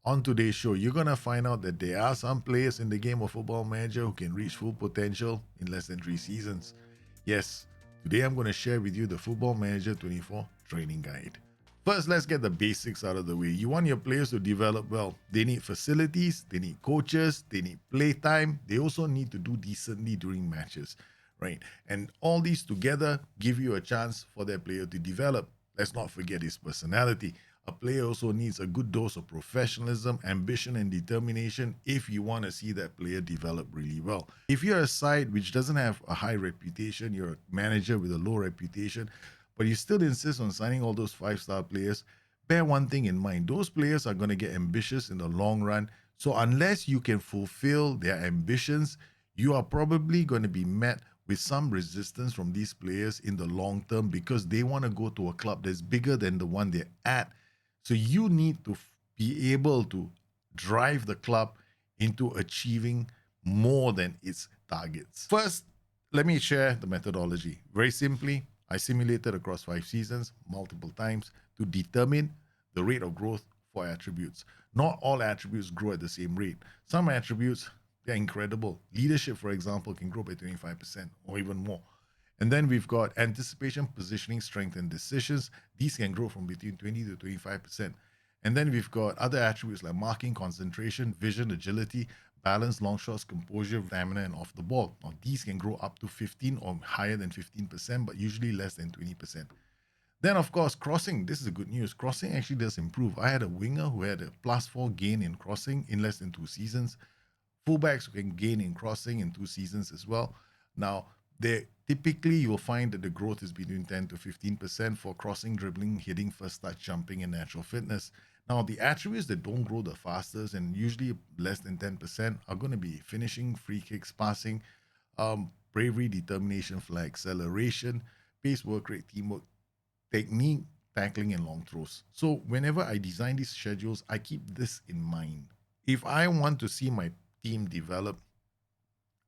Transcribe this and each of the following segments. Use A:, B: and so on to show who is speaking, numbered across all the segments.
A: On today's show, you're going to find out that there are some players in the game of Football Manager who can reach full potential in less than 3 seasons. Yes, today I'm going to share with you the Football Manager 24 training guide. First, let's get the basics out of the way. You want your players to develop well. They need facilities, they need coaches, they need playtime. They also need to do decently during matches, right? And all these together give you a chance for their player to develop. Let's not forget his personality. A player also needs a good dose of professionalism, ambition, and determination if you want to see that player develop really well. If you're a side which doesn't have a high reputation, you're a manager with a low reputation, but you still insist on signing all those five-star players, bear one thing in mind. Those players are going to get ambitious in the long run. So unless you can fulfill their ambitions, you are probably going to be met with some resistance from these players in the long term because they want to go to a club that's bigger than the one they're at. So you need to be able to drive the club into achieving more than its targets. First, let me share the methodology. Very simply, I simulated across 5 seasons multiple times to determine the rate of growth for attributes. Not all attributes grow at the same rate. Some attributes, they're incredible. Leadership, for example, can grow by 25% or even more. And then we've got anticipation, positioning, strength, and decisions. These can grow from between 20 to 25%. And then we've got other attributes like marking, concentration, vision, agility, balance, long shots, composure, stamina, and off the ball. Now, these can grow up to 15 or higher than 15%, but usually less than 20%. Then, of course, crossing. This is the good news. Crossing actually does improve. I had a winger who had a +4 gain in crossing in less than 2 seasons. Fullbacks who can gain in crossing in 2 seasons as well. Now, they typically you'll find that the growth is between 10 to 15% for crossing, dribbling, hitting, first touch, jumping, and natural fitness. Now, the attributes that don't grow the fastest and usually less than 10% are going to be finishing, free kicks, passing, bravery, determination, flag, acceleration, pace, work rate, teamwork, technique, tackling, and long throws. So, whenever I design these schedules, I keep this in mind. If I want to see my team develop,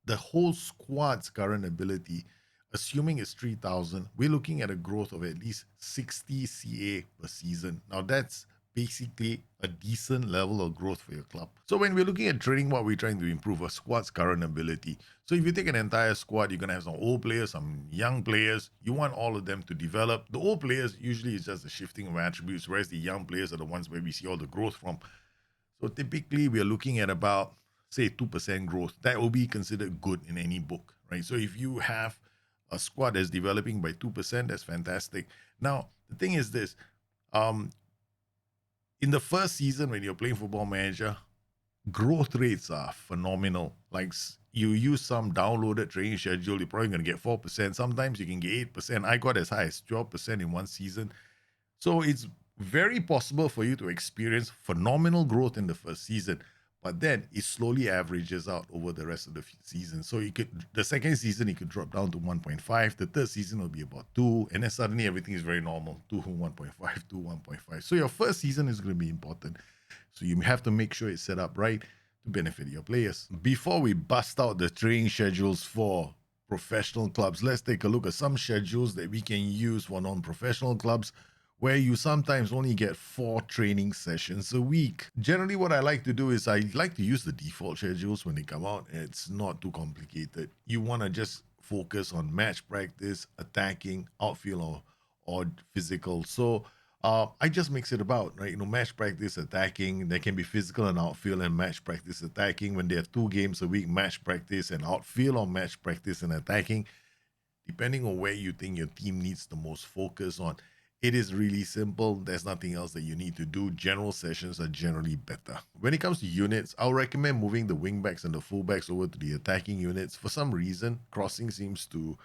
A: the whole squad's current ability, assuming it's 3,000, we're looking at a growth of at least 60 CA per season. Now, that's basically a decent level of growth for your club. So when we're looking at training, what we're trying to improve a squad's current ability. So if you take an entire squad, you're going to have some old players, some young players. You want all of them to develop. The old players usually is just the shifting of attributes, whereas the young players are the ones where we see all the growth from. So typically we are looking at about, say, 2% growth. That will be considered good in any book, right? So if you have a squad that's developing by 2%, that's fantastic. Now, the thing is this, in the first season when you're playing Football Manager, growth rates are phenomenal. Like you use some downloaded training schedule, you're probably going to get 4%. Sometimes you can get 8%. I got as high as 12% in one season. So it's very possible for you to experience phenomenal growth in the first season, but then it slowly averages out over the rest of the season. So you could, the second season, it could drop down to 1.5. The third season will be about 2, and then suddenly everything is very normal. 2, 1.5, 2, 1.5. So your first season is going to be important. So you have to make sure it's set up right to benefit your players. Before we bust out the training schedules for professional clubs, let's take a look at some schedules that we can use for non-professional clubs, where you sometimes only get 4 training sessions a week. Generally, what I like to do is I like to use the default schedules when they come out. It's not too complicated. You want to just focus on match practice, attacking, outfield, or physical. So I just mix it about, right? Match practice, attacking. There can be physical and outfield and match practice, attacking. When they have 2 games a week, match practice and outfield, or match practice and attacking, depending on where you think your team needs the most focus on. It is really simple. There's nothing else that you need to do. General sessions are generally better. When it comes to units, I'll recommend moving the wingbacks and the fullbacks over to the attacking units. For some reason, crossing seems to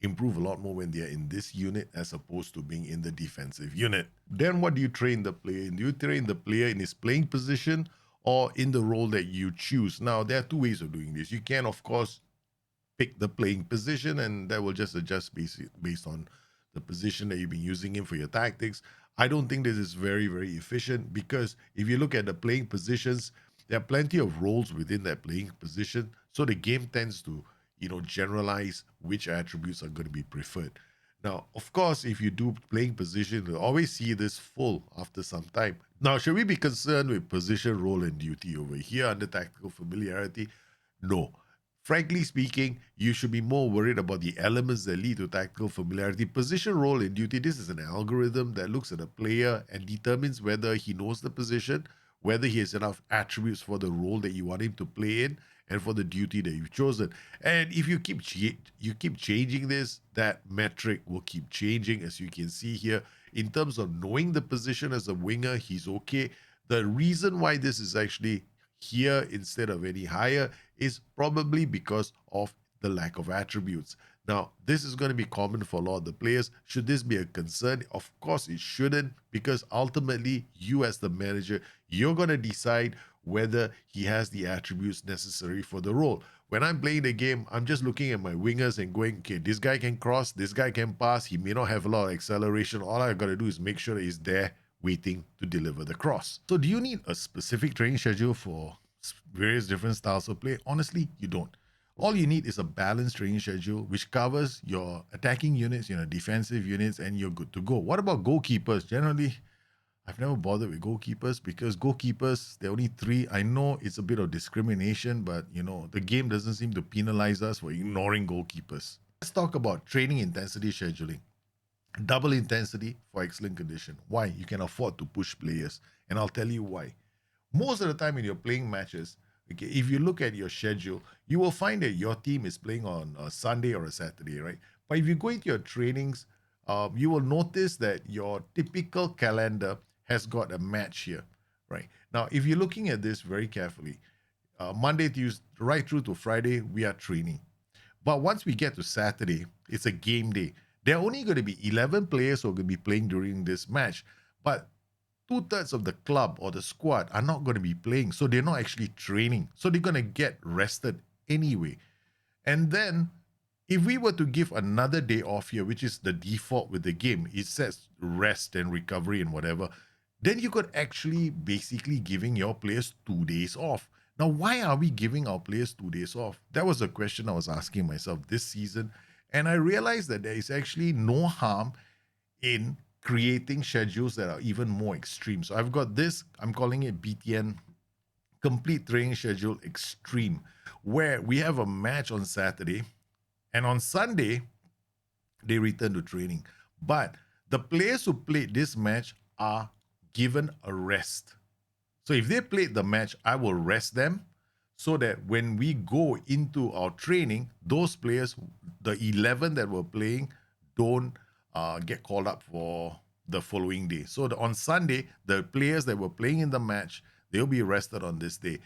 A: improve a lot more when they're in this unit as opposed to being in the defensive unit. Then what do you train the player in? Do you train the player in his playing position or in the role that you choose? Now, there are 2 ways of doing this. You can, of course, pick the playing position, and that will just adjust based on the position that you've been using him for your tactics. I don't think this is very, very efficient, because if you look at the playing positions, there are plenty of roles within that playing position. So the game tends to, generalize which attributes are going to be preferred. Now, of course, if you do playing position, you'll always see this full after some time. Now, should we be concerned with position, role, and duty over here under tactical familiarity? No. Frankly speaking, you should be more worried about the elements that lead to tactical familiarity. Position, role, and duty. This is an algorithm that looks at a player and determines whether he knows the position, whether he has enough attributes for the role that you want him to play in, and for the duty that you've chosen. And if you keep changing this, that metric will keep changing, as you can see here. In terms of knowing the position as a winger, he's okay. The reason why this is actually here instead of any higher is probably because of the lack of attributes. Now, this is going to be common for a lot of the players. Should this be a concern? Of course, it shouldn't, because ultimately, you as the manager, you're going to decide whether he has the attributes necessary for the role. When I'm playing the game, I'm just looking at my wingers and going, okay, this guy can cross, this guy can pass, he may not have a lot of acceleration. All I got to do is make sure that he's there waiting to deliver the cross. So do you need a specific training schedule for various different styles of play? Honestly, you don't. All you need is a balanced training schedule which covers your attacking units, your defensive units, and you're good to go. What about goalkeepers? Generally, I've never bothered with goalkeepers because goalkeepers, there are only three. I know it's a bit of discrimination, but the game doesn't seem to penalize us for ignoring goalkeepers. Let's talk about training intensity scheduling. Double intensity for excellent condition. Why? You can afford to push players. And I'll tell you why. Most of the time when you're playing matches, okay, if you look at your schedule, you will find that your team is playing on a Sunday or a Saturday, right? But if you go into your trainings, you will notice that your typical calendar has got a match here, right? Now, if you're looking at this very carefully, Monday, Tuesday, right through to Friday, we are training. But once we get to Saturday, it's a game day. There are only going to be 11 players who are going to be playing during this match. But two-thirds of the club or the squad are not going to be playing. So they're not actually training. So they're going to get rested anyway. And then if we were to give another day off here, which is the default with the game, it says rest and recovery and whatever, then you could actually basically giving your players 2 days off. Now, why are we giving our players 2 days off? That was a question I was asking myself this season. And I realized that there is actually no harm in creating schedules that are even more extreme. So I've got this, I'm calling it BTN, Complete Training Schedule Extreme, where we have a match on Saturday, and on Sunday, they return to training. But the players who played this match are given a rest. So if they played the match, I will rest them so that when we go into our training, those players, the 11 that were playing, don't get called up for the following day. So on Sunday, the players that were playing in the match, they'll be rested on this day.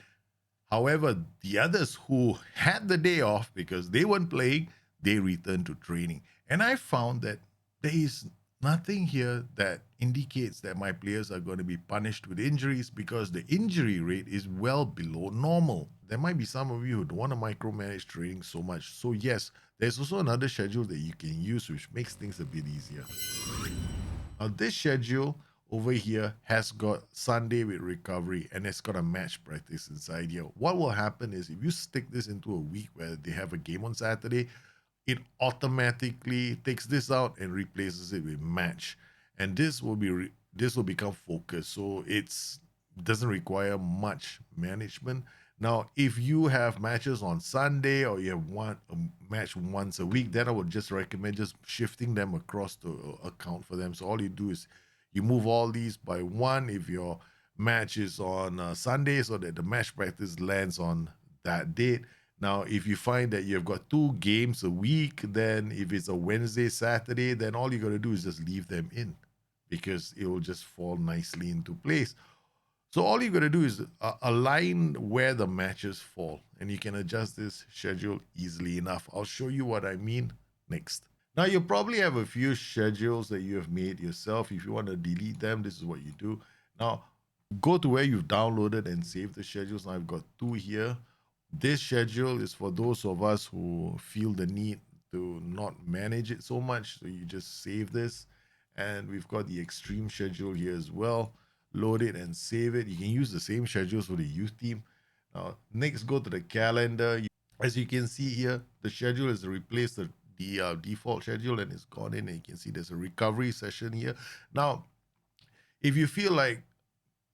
A: However, the others who had the day off because they weren't playing, they returned to training. And I found that there is nothing here that indicates that my players are going to be punished with injuries, because the injury rate is well below normal. There might be some of you who don't want to micromanage training so much. So yes, there's also another schedule that you can use which makes things a bit easier. Now this schedule over here has got Sunday with recovery, and it's got a match practice inside here. What will happen is if you stick this into a week where they have a game on Saturday, it automatically takes this out and replaces it with match, and this will become focus. So it's doesn't require much management. Now, if you have matches on Sunday or you have a match once a week, then I would just recommend just shifting them across to account for them. So all you do is you move all these by one if your match is on Sunday, so that the match practice lands on that date. Now, if you find that you've got 2 games a week, then if it's a Wednesday, Saturday, then all you got to do is just leave them in, because it will just fall nicely into place. So all you got to do is align where the matches fall, and you can adjust this schedule easily enough. I'll show you what I mean next. Now, you probably have a few schedules that you have made yourself. If you want to delete them, this is what you do. Now, go to where you've downloaded and save the schedules. Now, I've got 2 here. This schedule is for those of us who feel the need to not manage it so much. So you just save this. And we've got the extreme schedule here as well. Load it and save it. You can use the same schedules for the youth team. Now, next, go to the calendar. As you can see here, the schedule has replaced the the default schedule, and it's gone in, and you can see there's a recovery session here. Now, if you feel like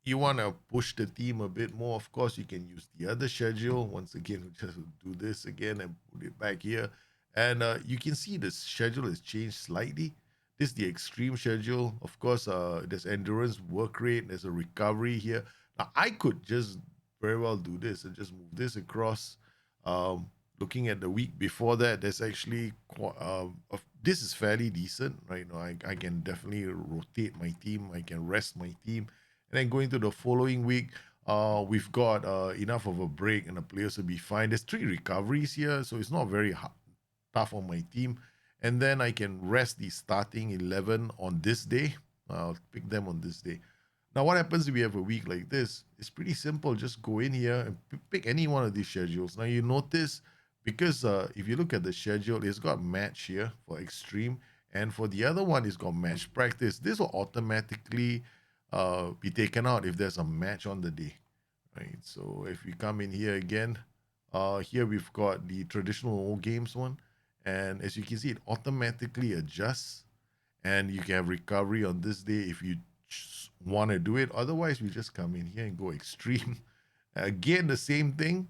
A: you want to push the team a bit more, of course, you can use the other schedule. Once again, we just do this again and put it back here. And you can see the schedule has changed slightly. This is the extreme schedule. Of course, there's endurance, work rate, there's a recovery here. Now, I could just very well do this and just move this across. Looking at the week before that, there's actually this is fairly decent, right? Now, I can definitely rotate my team. I can rest my team. And then going to the following week, we've got enough of a break and the players will be fine. There's 3 recoveries here, so it's not very tough on my team. And then I can rest the starting 11 on this day. I'll pick them on this day. Now, what happens if we have a week like this? It's pretty simple. Just go in here and pick any one of these schedules. Now, you notice, because if you look at the schedule, it's got match here for extreme. And for the other one, it's got match practice. This will automatically be taken out if there's a match on the day, right? So if we come in here again, here we've got the traditional old games one. And as you can see, it automatically adjusts. And you can have recovery on this day if you want to do it. Otherwise, we just come in here and go extreme. Again, the same thing.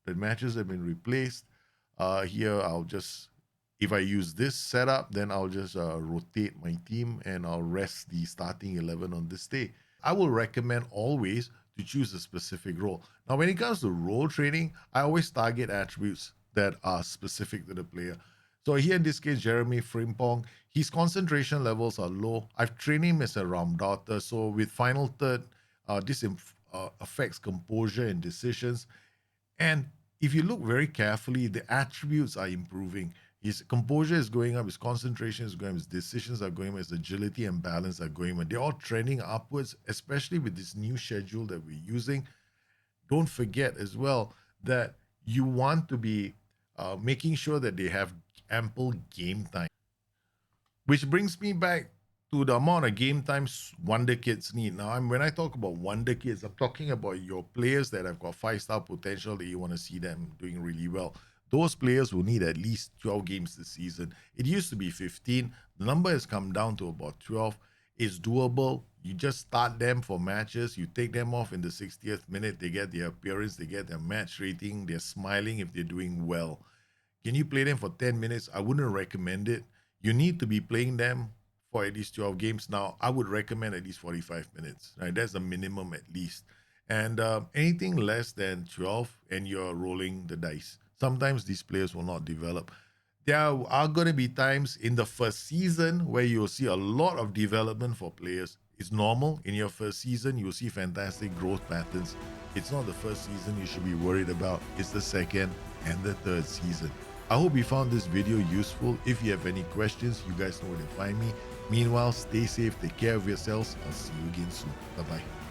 A: The matches have been replaced. Here, I'll just, if I use this setup, then I'll just rotate my team and I'll rest the starting 11 on this day. I will recommend always to choose a specific role. Now, when it comes to role training, I always target attributes that are specific to the player. So here in this case, Jeremy Frimpong, his concentration levels are low. I've trained him as a round daughter. So with final third, this affects composure and decisions. And if you look very carefully, the attributes are improving. His composure is going up, his concentration is going up, his decisions are going up, his agility and balance are going up. They're all trending upwards, especially with this new schedule that we're using. Don't forget as well that you want to be making sure that they have ample game time. Which brings me back to the amount of game times Wonder Kids need. Now, when I talk about Wonder Kids, I'm talking about your players that have got 5-star potential that you want to see them doing really well. Those players will need at least 12 games this season. It used to be 15. The number has come down to about 12. It's doable. You just start them for matches. You take them off in the 60th minute. They get their appearance. They get their match rating. They're smiling if they're doing well. Can you play them for 10 minutes? I wouldn't recommend it. You need to be playing them for at least 12 games. Now, I would recommend at least 45 minutes. Right? That's the minimum at least. And anything less than 12 and you're rolling the dice. Sometimes these players will not develop. There are going to be times in the first season where you'll see a lot of development for players. It's normal. In your first season, you'll see fantastic growth patterns. It's not the first season you should be worried about. It's the second and the third season. I hope you found this video useful. If you have any questions, you guys know where to find me. Meanwhile, stay safe, take care of yourselves. I'll see you again soon. Bye-bye.